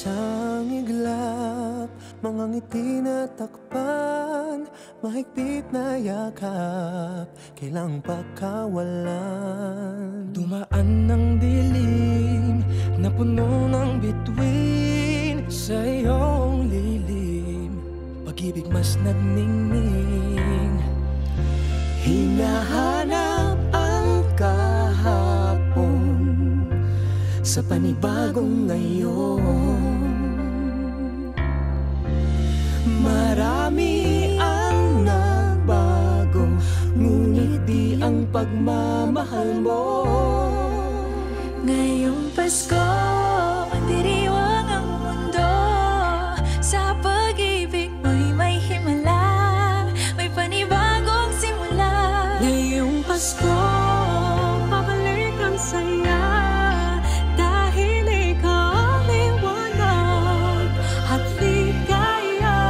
Isang iglap, mga ngiti na takpan, mahigpit na yakap, kailang pagkawalan. Dumaan ng dilim na puno ng bituin, sa iyong lilim pag-ibig mas nagningning. Hinahanap ang kahapon sa panibagong ngayon. Marami ang nagbago, ngunit di ang pagmamahal mo. Ngayong Pasko, diriwang ang mundo. Sa pag-ibig mo'y may himala, may panibagong simula. Ngayong Pasko, babalik ang saya, dahil ikaw ang liwanag at ligaya.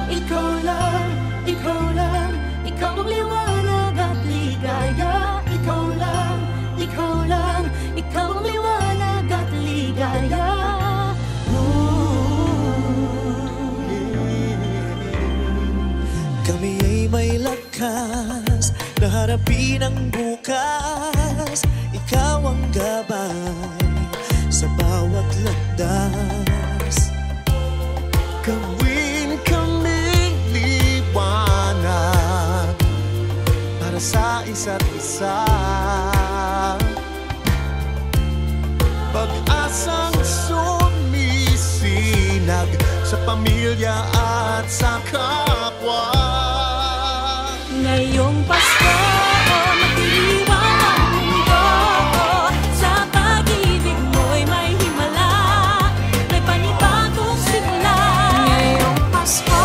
Ikaw lang, ikaw lang, ikaw ang liwanag at ligaya. Ikaw lang, ikaw lang, ikaw ang liwanag at ligaya. Kami ay may lakas na harapin ang bukas. Ikaw ang gabay sa bawat landas. Gawin kaming liwanag para sa isa't isa. Pag-asang sumisinag sa pamilya at sa kapwa. Ngayong Pasko, magdiriwang ang mundo. Sa pag-ibig mo'y may himala, may panibagong simula. Ngayong Pasko,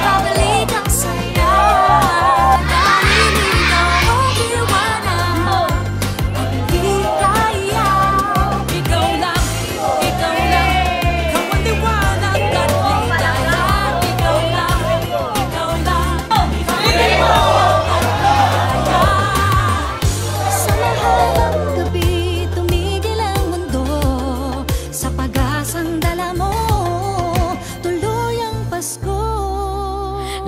babalik ang saya, dahil ikaw ang liwanag at ligaya. Ikaw lang, ikaw lang, ikaw ang liwanag at ligaya. Ikaw lang, ikaw lang, sa mahal ng gabi, tumigil ang mundo. Sa pag-asang dala mo, tuloy ang Pasko.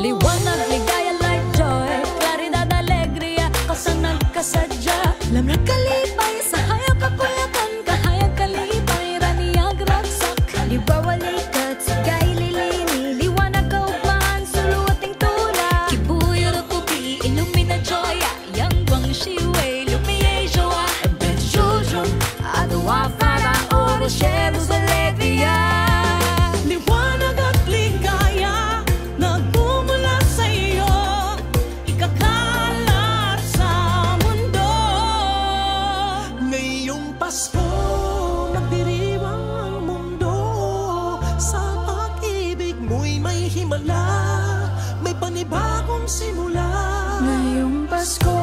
Liwanag, ligaya, light, joy, klaridad, alegria, kasang nagkasadya. Lamrak kalipay, sa hayag kakulakan, kahayag kalipay, raniyag ragsak. Liwawalikat, sigay lilini, liwanag kaugmaan, suluating tula. Kibuyo na pupi, illumina joya, yang guang shiwei, lumiye joa. Ben children, adawa para oro, sheros alegria. Liwanag at ligaya, nagmumula sa iyo, ikakalat sa mundo. Ngayong Pasko, magdiriwang ang mundo. Sa pag-ibig mo'y may himala, may panibagong simula. Ngayong Pasko,